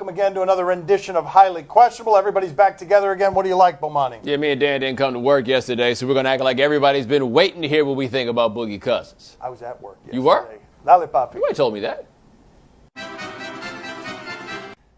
welcome again to another rendition of Highly Questionable. Everybody's back together again. What do you like, Bomani? Yeah, me and Dan didn't come to work yesterday, so we're going to act like everybody's been waiting to hear what we think about Boogie Cousins. I was at work yesterday. You were? Dale, papi. You ain't told me that.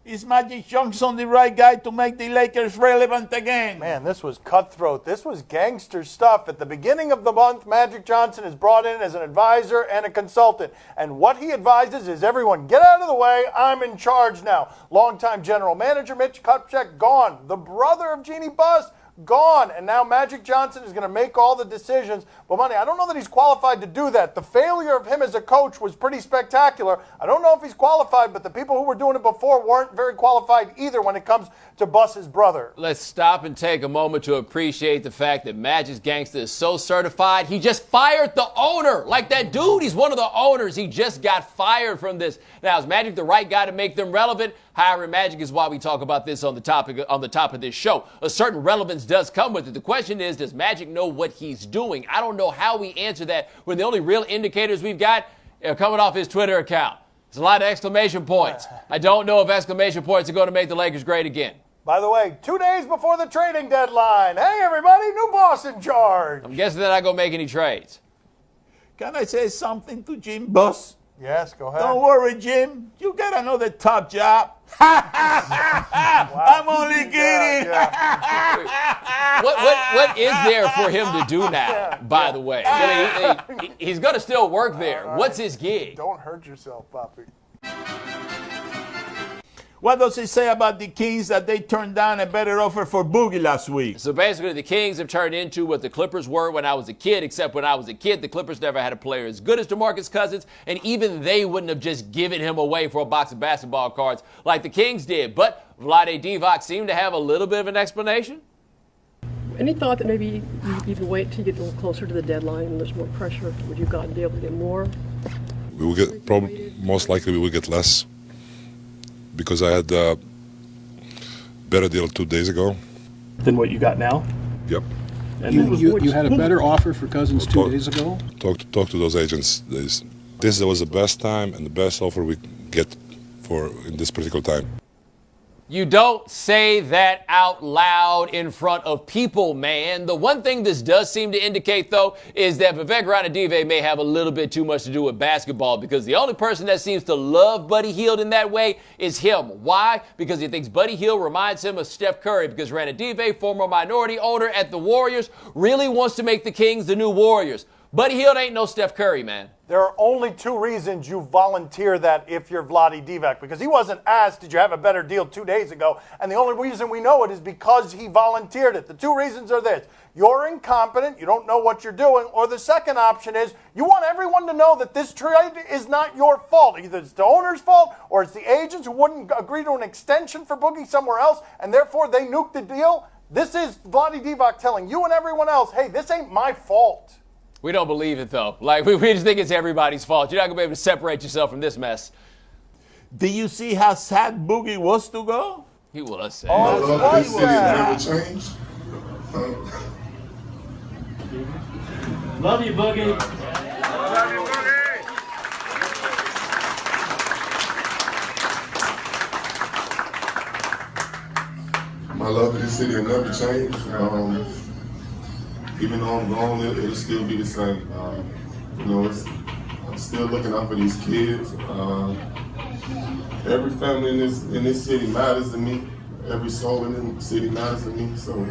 Is Magic Johnson the right guy to make the Lakers relevant again? Man, this was cutthroat. This was gangster stuff. At the beginning of the month, Magic Johnson is brought in as an advisor and a consultant. And what he advises is everyone get out of the way. I'm in charge now. Longtime general manager Mitch Kupchak gone. The brother of Jeannie Buss gone. And now Magic Johnson is going to make all the decisions. But, Money, I don't know that he's qualified to do that. The failure of him as a coach was pretty spectacular. I don't know if he's qualified, but the people who were doing it before weren't very qualified either when it comes to Buss's brother. Let's stop and take a moment to appreciate the fact that Magic's gangster is so certified, he just fired the owner. Like that dude, he's one of the owners. He just got fired from this. Now, is Magic the right guy to make them relevant? However, Magic is why we talk about this on the top of this show. A certain relevance does come with it. The question is, does Magic know what he's doing? I don't know how we answer that when the only real indicators we've got are coming off his Twitter account. There's a lot of exclamation points. I don't know if exclamation points are going to make the Lakers great again. By the way, 2 days before the trading deadline. Hey, everybody, new boss in charge. I'm guessing they're not going to make any trades. Can I say something to Jim Buss? Yes, go ahead. Don't worry, Jim. You got another top job. I'm only kidding. What is there for him to do now, by the way? I mean, he's going to still work there. Right. What's his gig? Don't hurt yourself, Papi. What does he say about the Kings that they turned down a better offer for Boogie last week? So basically, the Kings have turned into what the Clippers were when I was a kid, except when I was a kid, the Clippers never had a player as good as DeMarcus Cousins, and even they wouldn't have just given him away for a box of basketball cards like the Kings did. But Vlade Divac seemed to have a little bit of an explanation. Any thought that maybe you even wait till you get a little closer to the deadline and there's more pressure? Would you gotten be able to get more? We will get, most likely we will get less. Because I had a better deal 2 days ago. Than what you got now? Yep. And you had a better offer for Cousins 2 days ago? Talk to those agents. This was the best time and the best offer we get for in this particular time. You don't say that out loud in front of people, man. The one thing this does seem to indicate, though, is that Vivek Ranadive may have a little bit too much to do with basketball because the only person that seems to love Buddy Hield in that way is him. Why? Because he thinks Buddy Hield reminds him of Steph Curry because Ranadive, former minority owner at the Warriors, really wants to make the Kings the new Warriors. Buddy Hield ain't no Steph Curry, man. There are only 2 reasons you volunteer that if you're Vlade Divac, because he wasn't asked, did you have a better deal 2 days ago? And the only reason we know it is because he volunteered it. The 2 reasons are this. You're incompetent, you don't know what you're doing, or the second option is you want everyone to know that this trade is not your fault. Either it's the owner's fault or it's the agents who wouldn't agree to an extension for Boogie somewhere else, and therefore they nuked the deal. This is Vlade Divac telling you and everyone else, hey, this ain't my fault. We don't believe it, though. Like, we just think it's everybody's fault. You're not going to be able to separate yourself from this mess. Do you see how sad Boogie was to go? He was sad. Oh, this city never changed. Love you, Boogie. Love you, Boogie. My love for this city will never change. Even though I'm gone, it'll still be the same. I'm still looking out for these kids. Every family in this city matters to me. Every soul in the city matters to me. So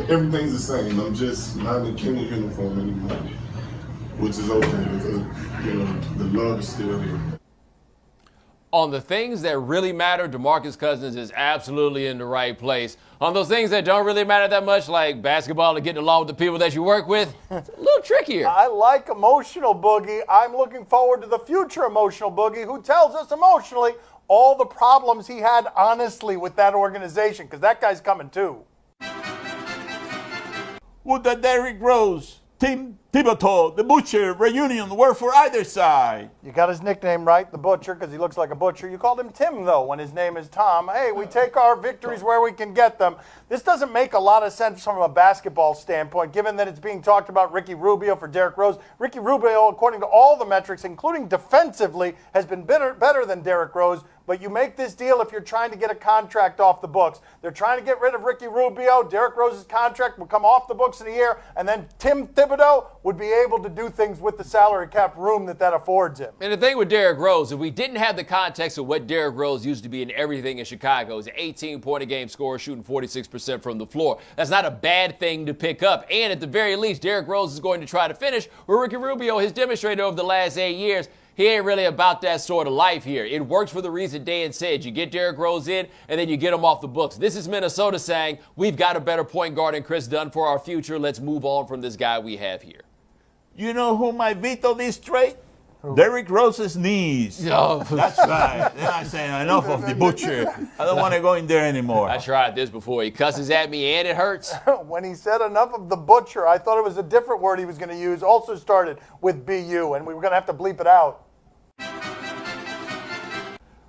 everything's the same. I'm just not in a Kingdom uniform anymore, which is okay because the love is still here. On the things that really matter, DeMarcus Cousins is absolutely in the right place. On those things that don't really matter that much, like basketball and getting along with the people that you work with, it's a little trickier. I like emotional Boogie. I'm looking forward to the future emotional Boogie who tells us emotionally all the problems he had honestly with that organization, because that guy's coming too. Would the Derrick Rose, Tim Thibodeau, the Butcher, reunion were for either side. You got his nickname right, the Butcher, because he looks like a butcher. You called him Tim, though, when his name is Tom. Hey, we take our victories where we can get them. This doesn't make a lot of sense from a basketball standpoint, given that it's being talked about Ricky Rubio for Derrick Rose. Ricky Rubio, according to all the metrics, including defensively, has been better than Derrick Rose. But you make this deal if you're trying to get a contract off the books. They're trying to get rid of Ricky Rubio. Derrick Rose's contract will come off the books in a year, and then Tim Thibodeau would be able to do things with the salary cap room that affords him. And the thing with Derrick Rose, if we didn't have the context of what Derrick Rose used to be in everything in Chicago, he's an 18-point-a-game scorer, shooting 46% from the floor. That's not a bad thing to pick up. And at the very least, Derrick Rose is going to try to finish where Ricky Rubio has demonstrated over the last 8 years. He ain't really about that sort of life here. It works for the reason Dan said. You get Derrick Rose in, and then you get him off the books. This is Minnesota saying, we've got a better point guard than Chris Dunn for our future. Let's move on from this guy we have here. You know who might veto this trade? Derrick Rose's knees. Oh. That's right. They're not saying enough of the Butcher. I don't want to go in there anymore. I tried this before. He cusses at me and it hurts. When he said enough of the Butcher, I thought it was a different word he was going to use. Also started with BU, and we were going to have to bleep it out.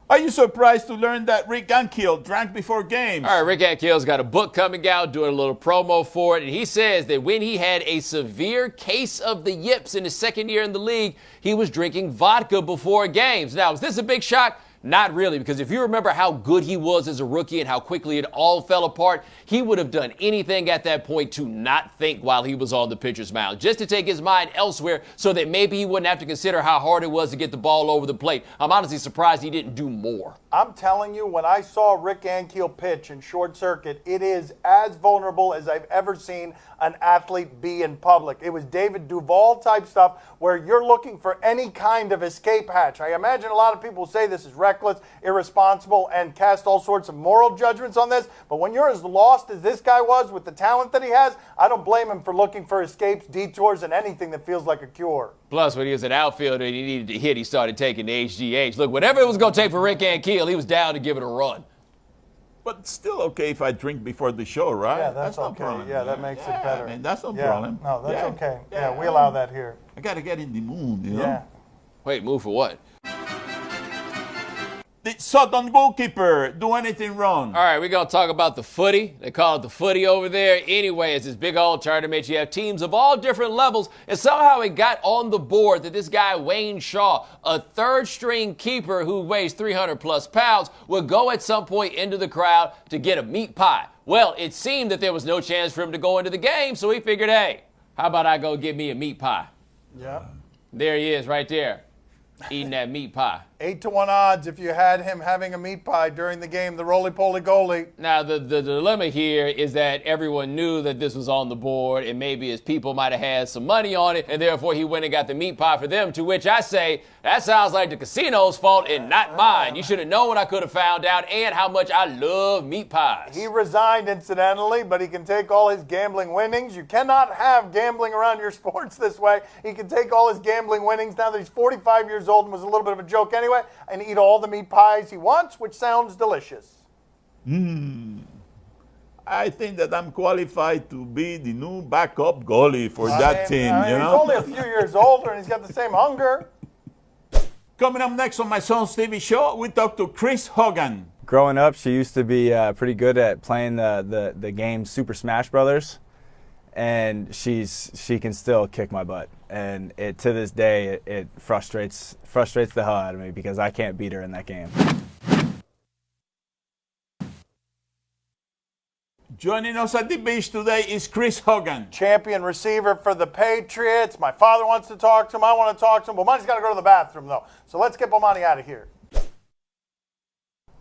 Are you surprised to learn that Rick Ankiel drank before games? All right, Rick Ankiel's got a book coming out, doing a little promo for it, and he says that when he had a severe case of the yips in his second year in the league, he was drinking vodka before games. Now, is this a big shock? Not really, because if you remember how good he was as a rookie and how quickly it all fell apart, he would have done anything at that point to not think while he was on the pitcher's mound, just to take his mind elsewhere so that maybe he wouldn't have to consider how hard it was to get the ball over the plate. I'm honestly surprised he didn't do more. I'm telling you, when I saw Rick Ankiel pitch in short circuit, it is as vulnerable as I've ever seen an athlete be in public. It was David Duval type stuff where you're looking for any kind of escape hatch. I imagine a lot of people say this is reckless, irresponsible, and cast all sorts of moral judgments on this. But when you're as lost as this guy was with the talent that he has, I don't blame him for looking for escapes, detours, and anything that feels like a cure. Plus, when he was an outfielder and he needed to hit, he started taking the HGH. Look, whatever it was going to take for Rick Ankiel, he was down to give it a run. But it's still okay if I drink before the show, right? Yeah, that's no okay. problem. Yeah, that makes it better. I mean, that's no problem. No, that's okay. Yeah, We allow that here. I got to get in the mood, you know? Yeah. Wait, move for what? Did Sutton goalkeeper do anything wrong? All right, we're going to talk about the footy. They call it the footy over there. Anyway, it's this big old tournament. You have teams of all different levels, and somehow it got on the board that this guy, Wayne Shaw, a third-string keeper who weighs 300-plus pounds, would go at some point into the crowd to get a meat pie. Well, it seemed that there was no chance for him to go into the game, so he figured, hey, how about I go get me a meat pie? Yeah. There he is right there, eating that meat pie. 8-1 odds if you had him having a meat pie during the game, the roly-poly goalie. Now, the dilemma here is that everyone knew that this was on the board, and maybe his people might have had some money on it, and therefore he went and got the meat pie for them, to which I say, that sounds like the casino's fault and not mine. You should have known what I could have found out and how much I love meat pies. He resigned, incidentally, but he can take all his gambling winnings. You cannot have gambling around your sports this way. He can take all his gambling winnings now that he's 45 years old and was a little bit of a joke anyway, and eat all the meat pies he wants, which sounds delicious. I think that I'm qualified to be the new backup goalie for that team, you know? He's only a few years older, and he's got the same hunger. Coming up next on my son's TV show, we talk to Chris Hogan. Growing up, she used to be pretty good at playing the game Super Smash Brothers, and she can still kick my butt. And to this day, it frustrates the hell out of me because I can't beat her in that game. Joining us at the beach today is Chris Hogan. Champion receiver for the Patriots. My father wants to talk to him. I want to talk to him. Bomani's got to go to the bathroom, though. So let's get Bomani out of here.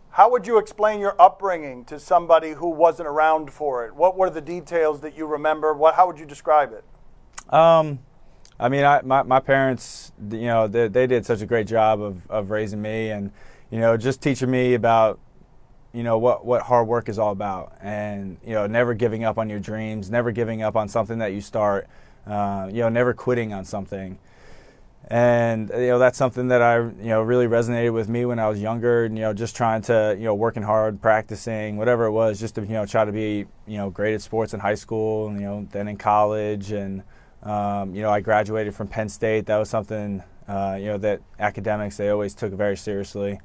How would you explain your upbringing to somebody who wasn't around for it? What were the details that you remember? How would you describe it? I mean, my parents, you know, they did such a great job of raising me and, you know, just teaching me about, you know, what hard work is all about, and, you know, never giving up on your dreams, never giving up on something that you start, you know, never quitting on something. And, you know, that's something that really resonated with me when I was younger, and, you know, just trying to, you know, working hard, practicing, whatever it was, just to, you know, try to be, you know, great at sports in high school and, you know, then in college, and I graduated from Penn State. That was something, that academics, they always took very seriously.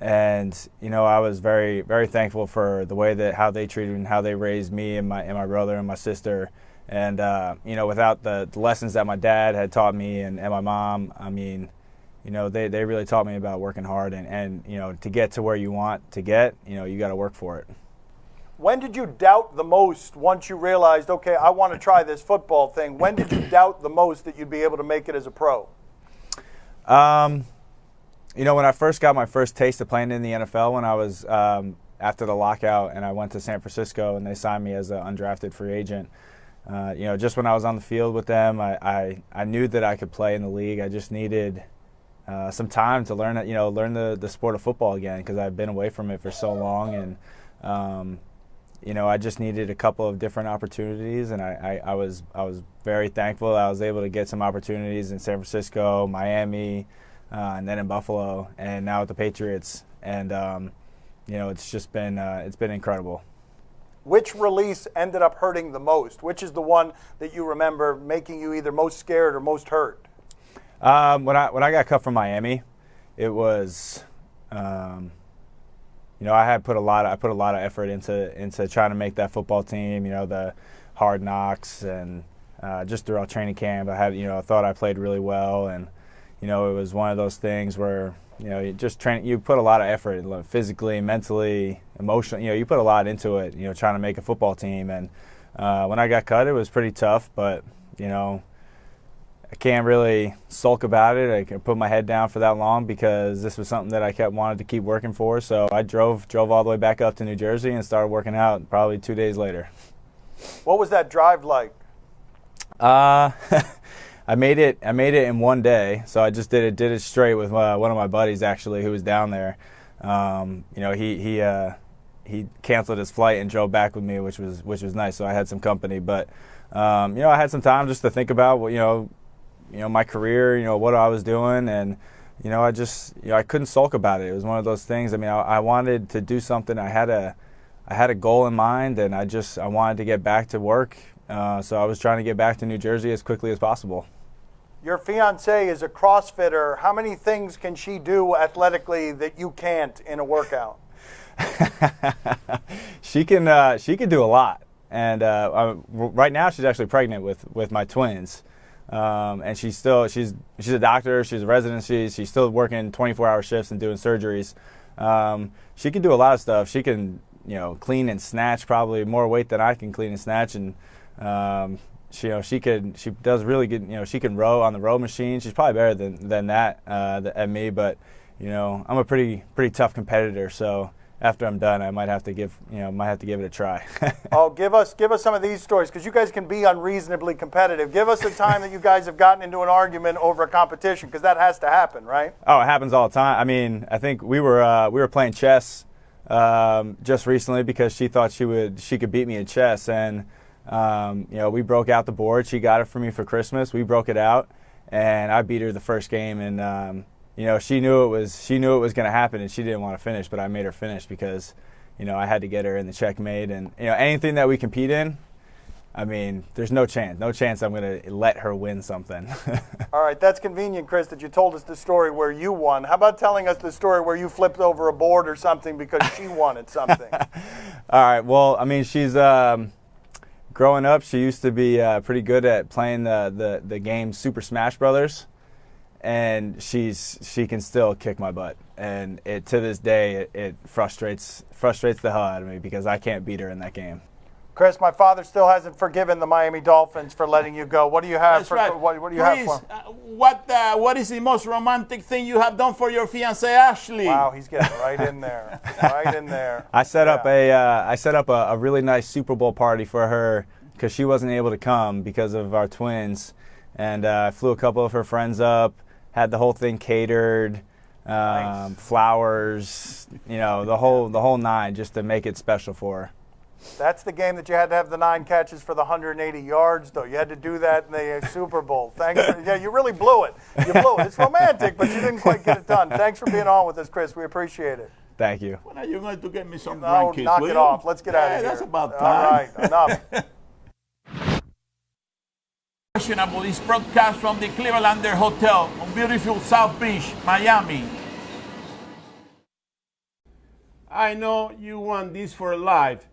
And, I was very, very thankful for the way how they treated and how they raised me and my brother and my sister. And, without the lessons that my dad had taught me and my mom, they really taught me about working hard and to get to where you want to get, you got to work for it. When did you doubt the most once you realized, okay, I want to try this football thing? When did you doubt the most that you'd be able to make it as a pro? When I first got my first taste of playing in the NFL, when I was after the lockout and I went to San Francisco and they signed me as an undrafted free agent, just when I was on the field with them, I knew that I could play in the league. I just needed some time to learn the sport of football again because I've been away from it for so long. And, I just needed a couple of different opportunities, and I was very thankful I was able to get some opportunities in San Francisco, Miami, and then in Buffalo, and now with the Patriots. And it's just been incredible. Which release ended up hurting the most? Which is the one that you remember making you either most scared or most hurt? When I got cut from Miami, it was. I put a lot of effort into trying to make that football team. The hard knocks and just throughout training camp, I thought I played really well, and it was one of those things where you put a lot of effort, physically, mentally, emotionally. You put a lot into it. Trying to make a football team, and when I got cut, it was pretty tough, but I can't really sulk about it. I can put my head down for that long because this was something that I wanted to keep working for. So I drove all the way back up to New Jersey and started working out probably 2 days later. What was that drive like? I made it in one day. So I just did it straight with one of my buddies actually who was down there. He canceled his flight and drove back with me, which was nice. So I had some company, but I had some time just to think about my career, what I was doing, and I couldn't sulk about it. It was one of those things. I wanted to do something. I had a goal in mind, and I wanted to get back to work. So I was trying to get back to New Jersey as quickly as possible. Your fiancée is a CrossFitter. How many things can she do athletically that you can't in a workout? She can do a lot, and right now she's actually pregnant with my twins. And she's a doctor, she's a residency, she's still working 24-hour shifts and doing surgeries. She can do a lot of stuff. She can, clean and snatch probably more weight than I can clean and snatch. And, she does really good, she can row on the row machine. She's probably better than that, at me, but, I'm a pretty tough competitor. So after I'm done, I might have to give it a try. Oh, give us some of these stories, because you guys can be unreasonably competitive. Give us a time that you guys have gotten into an argument over a competition, because that has to happen, right? Oh, it happens all the time. I think we were playing chess just recently because she thought she could beat me in chess, and we broke out the board. She got it for me for Christmas. We broke it out, and I beat her the first game, and she knew it was going to happen, and she didn't want to finish, but I made her finish because, I had to get her in the checkmate. And anything that we compete in, there's no chance I'm going to let her win something. All right, that's convenient, Chris, that you told us the story where you won. How about telling us the story where you flipped over a board or something because she wanted something? All right, well, she's growing up. She used to be pretty good at playing the game Super Smash Brothers. And she can still kick my butt, and to this day it frustrates the hell out of me because I can't beat her in that game. Chris, my father still hasn't forgiven the Miami Dolphins for letting you go. What do you have? What do you have for him? What is the most romantic thing you have done for your fiancée Ashley? Wow, he's getting right in there, right in there. I set up a really nice Super Bowl party for her because she wasn't able to come because of our twins, and I flew a couple of her friends up. Had the whole thing catered, nice. Flowers, the whole nine, just to make it special for her. That's the game that you had to have the 9 catches for the 180 yards, though. You had to do that in the Super Bowl. You really blew it. You blew it. It's romantic, but you didn't quite get it done. Thanks for being on with us, Chris. We appreciate it. Thank you. When are you going to get me some grandkids? Knock it off. Let's get out of here. That's about time. All right, enough. Fashionable is broadcast from the Clevelander Hotel on beautiful South Beach, Miami. I know you want this for life,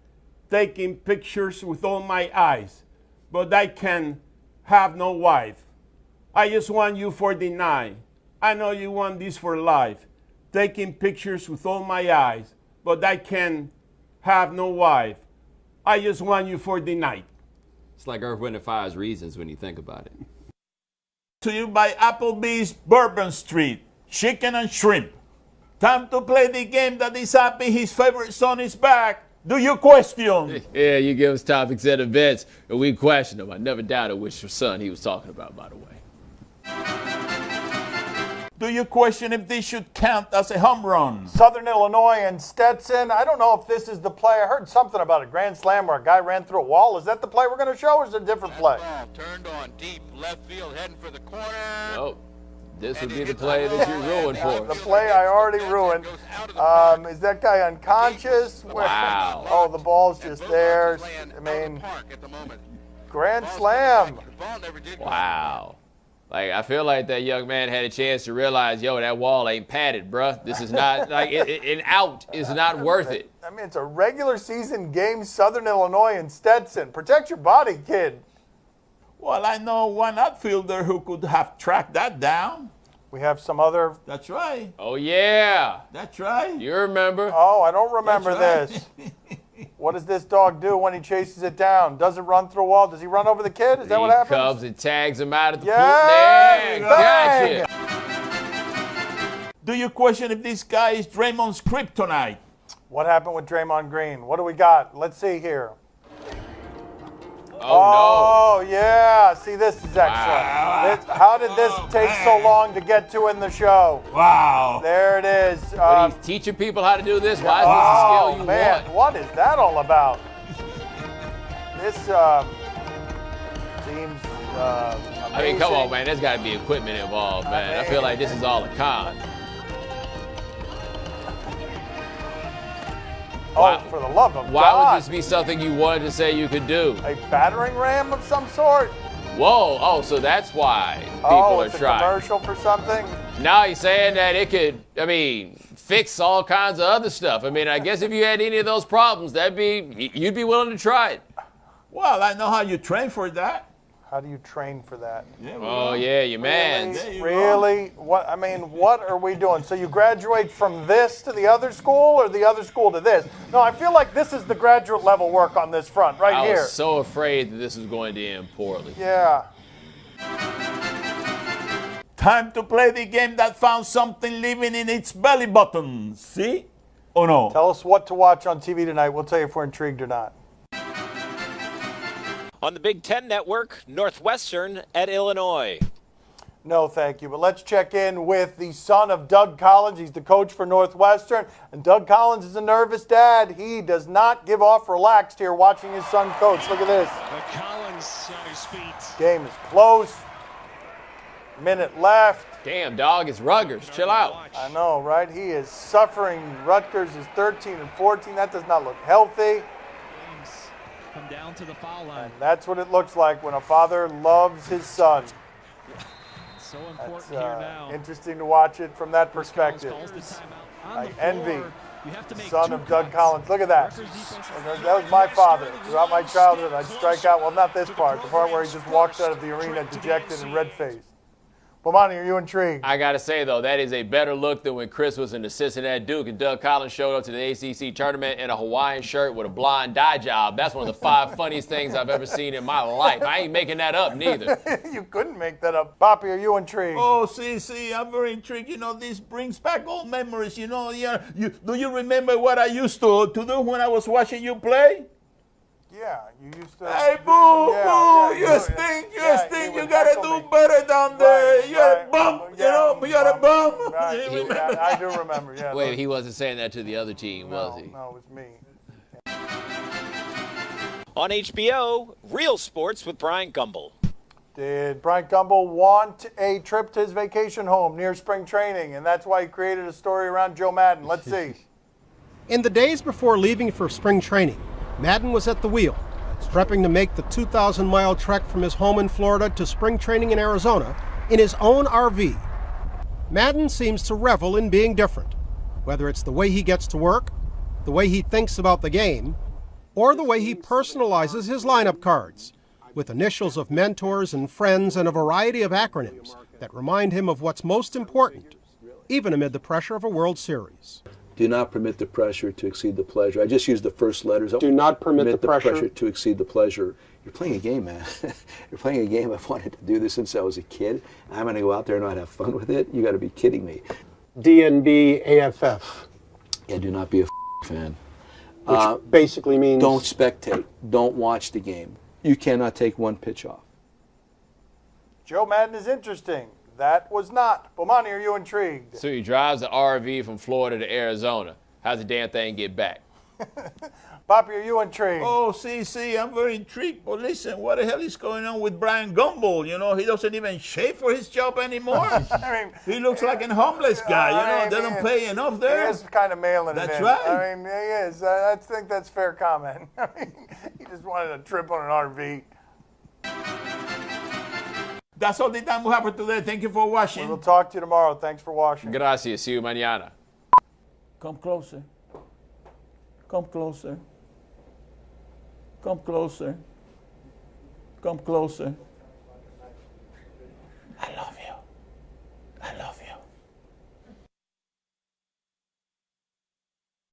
taking pictures with all my eyes, but I can have no wife. I just want you for the night. I know you want this for life, taking pictures with all my eyes, but I can have no wife. I just want you for the night. It's like Earth, Wind & Fire's Reasons when you think about it. To you by Applebee's Bourbon Street, chicken and shrimp. Time to play the game that is happy his favorite son is back. Do you question? Yeah, you give us topics and events, and we question them. I never doubted which son he was talking about, by the way. Do you question if this should count as a home run? Southern Illinois and Stetson. I don't know if this is the play. I heard something about a grand slam where a guy ran through a wall. Is that the play we're going to show, or is it a different play? Ball turned on deep left field, heading for the corner. Nope. This would be the play that you ruined for The us. play I already ruined. Is that guy unconscious? Wow. Oh, the ball's just there. I mean, grand slam. Wow. Like, I feel like that young man had a chance to realize, yo, that wall ain't padded, bruh. This is not, like, an out is not worth it. I mean, it's a regular season game, Southern Illinois and Stetson. Protect your body, kid. Well, I know one outfielder who could have tracked that down. We have some other. That's right. Oh, yeah. That's right. You remember. Oh, I don't remember That's this. What does this dog do when he chases it down? Does it run through a wall? Does he run over the kid? Is that what happens? He comes and tags him out at the Yes, pool. bang! Gotcha. Do you question if this guy is Draymond's kryptonite? What happened with Draymond Green? What do we got? Let's see here. Oh, Oh, yeah. See, this is excellent. How did this take so long to get to in the show? Wow. There it is. no. But he's teaching people how to do this. Why is this a Oh, skill you man. want? What is that all about? This seems amazing. I mean, come on, man. There's got to be equipment involved, man. I feel like this is all a con. Oh, for the love of Why God. would this be something you wanted to say you could do? A battering ram of some sort? Whoa, oh, so that's why people Oh, are it's a trying. commercial for something? Now he's saying that it could, fix all kinds of other stuff. I mean, I guess if you had any of those problems, you'd be willing to try it. Well, I know how you train for that. How do you train for that? Oh, yeah, your man. Really? What are we doing? So you graduate from this to the other school or the other school to this? No, I feel like this is the graduate level work on this front right I here. was so afraid that this was going to end poorly. Yeah. Time to play the game that found something living in its belly button. See? Oh, no. Tell us what to watch on TV tonight. We'll tell you if we're intrigued or not. On the Big Ten Network, Northwestern at Illinois. No, thank you. But let's check in with the son of Doug Collins. He's the coach for Northwestern. And Doug Collins is a nervous dad. He does not give off relaxed here watching his son coach. Look at this. Collins on his feet. Game is close. Minute left. Damn, dog, it's Rutgers. Chill out. I know, right? He is suffering. Rutgers is 13 and 14. That does not look healthy. Come down to the foul line. And that's what it looks like when a father loves his son. So important It's here now. interesting to watch it from that perspective. I envy the son of Doug Collins. Look at that. That was my father. Throughout my childhood, I'd strike out. Well, not this part. The part where he just walks out of the arena dejected and red-faced. Bomani, are you intrigued? I got to say, though, that is a better look than when Chris was an assistant at Duke and Doug Collins showed up to the ACC tournament in a Hawaiian shirt with a blonde dye job. That's one of the 5 funniest things I've ever seen in my life. I ain't making that up, neither. You couldn't make that up. Poppy, are you intrigued? Oh, see, I'm very intrigued. This brings back old memories. Do you remember what I used to do when I was watching you play? Yeah, you used to. Hey, boo, you stink, you gotta do better down there. You had a bump, you had a bump. Right. I do remember, yeah. Wait, he wasn't saying that to the other team, was he? No, it was me. On HBO, Real Sports with Brian Gumbel. Did Bryant Gumbel want a trip to his vacation home near spring training, and that's why he created a story around Joe Maddon? Let's see. In the days before leaving for spring training, Maddon was at the wheel. prepping to make the 2,000-mile trek from his home in Florida to spring training in Arizona in his own RV. Maddon seems to revel in being different, whether it's the way he gets to work, the way he thinks about the game, or the way he personalizes his lineup cards, with initials of mentors and friends and a variety of acronyms that remind him of what's most important, even amid the pressure of a World Series. Do not permit the pressure to exceed the pleasure. I just used the first letters. Do not permit the pressure to exceed the pleasure. You're playing a game, man. You're playing a game. I've wanted to do this since I was a kid. I'm going to go out there and not have fun with it. You got to be kidding me. DNB AFF. Yeah, do not be a fan. Which basically means... Don't spectate. Don't watch the game. You cannot take one pitch off. Joe Maddon is interesting. That was not. Bomani, are you intrigued? So he drives the RV from Florida to Arizona. How's the damn thing get back? Poppy, are you intrigued? Oh, see, I'm very intrigued. But listen, what the hell is going on with Brian Gumbel? You know, he doesn't even shave for his job anymore. I mean, he looks like a homeless guy. They don't pay enough there. He is kind of mailing it in. That's right. I mean, he is. I think that's fair comment. I mean, he just wanted a trip on an RV. That's all the time we have for today. Thank you for watching. We'll talk to you tomorrow. Thanks for watching. Gracias. See you mañana. Come closer. Come closer. Come closer. Come closer.